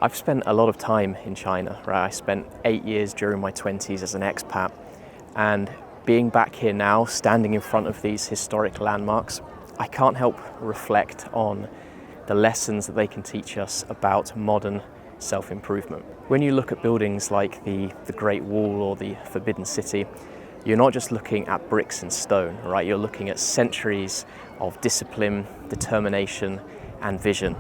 I've spent a lot of time in China, right? I spent 8 years during my 20s as an expat, and being back here now, standing in front of these historic landmarks, I can't help reflect on the lessons that they can teach us about modern self-improvement. When you look at buildings like the Great Wall or the Forbidden City, you're not just looking at bricks and stone, right? You're looking at centuries of discipline, determination, and vision.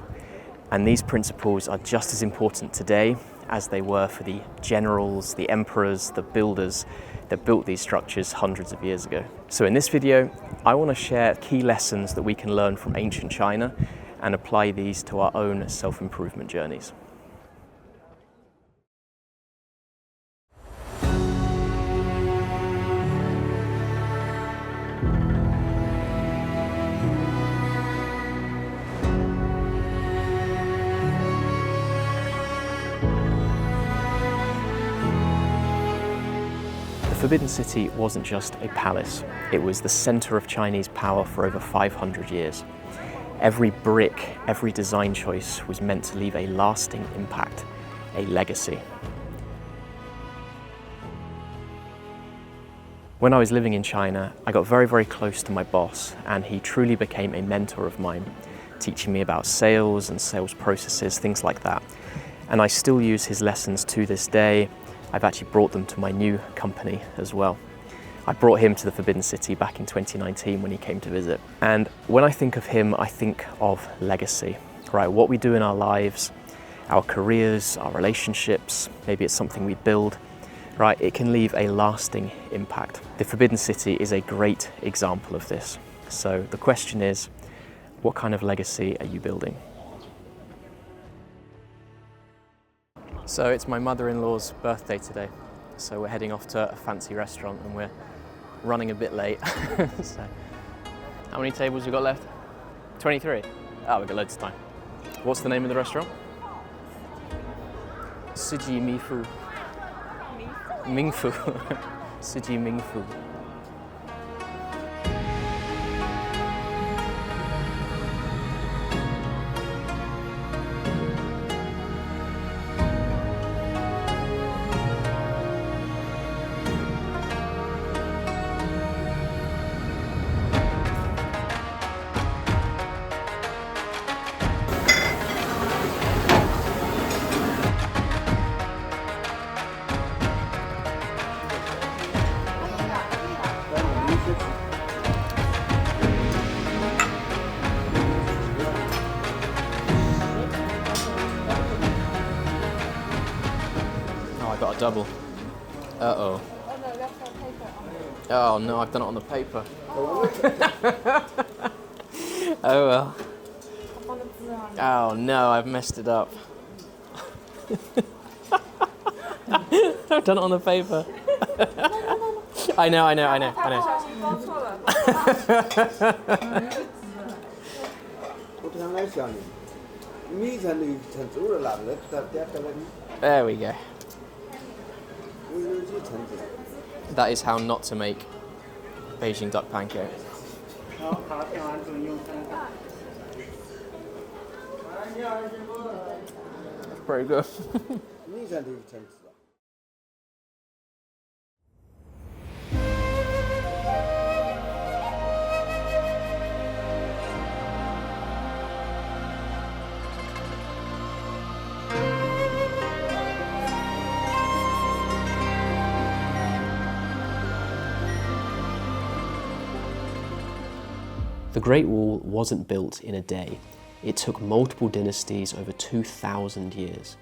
And these principles are just as important today as they were for the generals, the emperors, the builders that built these structures hundreds of years ago. So in this video, I want to share key lessons that we can learn from ancient China and apply these to our own self-improvement journeys. The Forbidden City wasn't just a palace, it was the center of Chinese power for over 500 years. Every brick, every design choice was meant to leave a lasting impact, a legacy. When I was living in China, I got very, very close to my boss, and he truly became a mentor of mine, teaching me about sales and sales processes, things like that. And I still use his lessons to this day. I've actually brought them to my new company as well. I brought him to the Forbidden City back in 2019 when he came to visit. And when I think of him, I think of legacy, right? What we do in our lives, our careers, our relationships, maybe it's something we build, right? It can leave a lasting impact. The Forbidden City is a great example of this. So the question is, what kind of legacy are you building? So it's my mother-in-law's birthday today, so we're heading off to a fancy restaurant and we're running a bit late. So, how many tables we got left? 23? Oh, we've got loads of time. What's the name of the restaurant? Siji Mifu. Mingfu. Siji Mingfu. Got a double. Uh-oh. Oh no, that's on paper. Oh no, I've done it on the paper. Oh well. Oh no, I've messed it up. I've done it on the paper. I know. ，There we go. That is how not to make Beijing duck pancake. That's pretty good. The Great Wall wasn't built in a day. It took multiple dynasties over 2,000 years.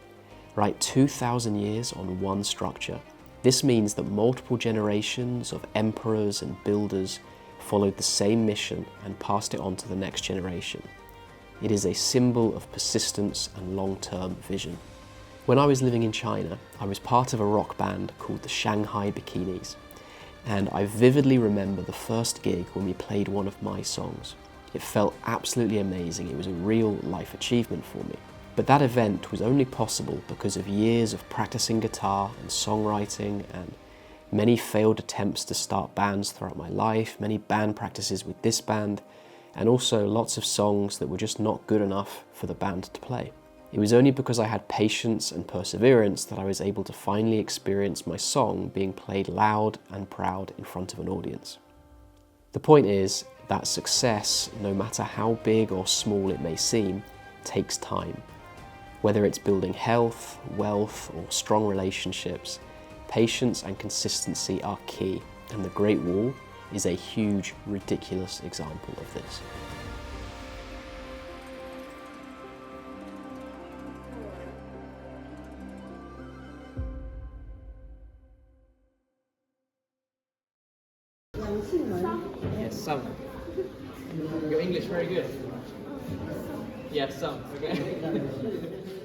Right, 2,000 years on one structure. This means that multiple generations of emperors and builders followed the same mission and passed it on to the next generation. It is a symbol of persistence and long-term vision. When I was living in China, I was part of a rock band called the Shanghai Bikinis. And I vividly remember the first gig when we played one of my songs. It felt absolutely amazing. It was a real life achievement for me. But that event was only possible because of years of practicing guitar and songwriting and many failed attempts to start bands throughout my life, many band practices with this band, and also lots of songs that were just not good enough for the band to play. It was only because I had patience and perseverance that I was able to finally experience my song being played loud and proud in front of an audience. The point is that success, no matter how big or small it may seem, takes time. Whether it's building health, wealth, or strong relationships, patience and consistency are key, and the Great Wall is a huge, ridiculous example of this. Yes, some. Your English very good. Yes, some. Okay.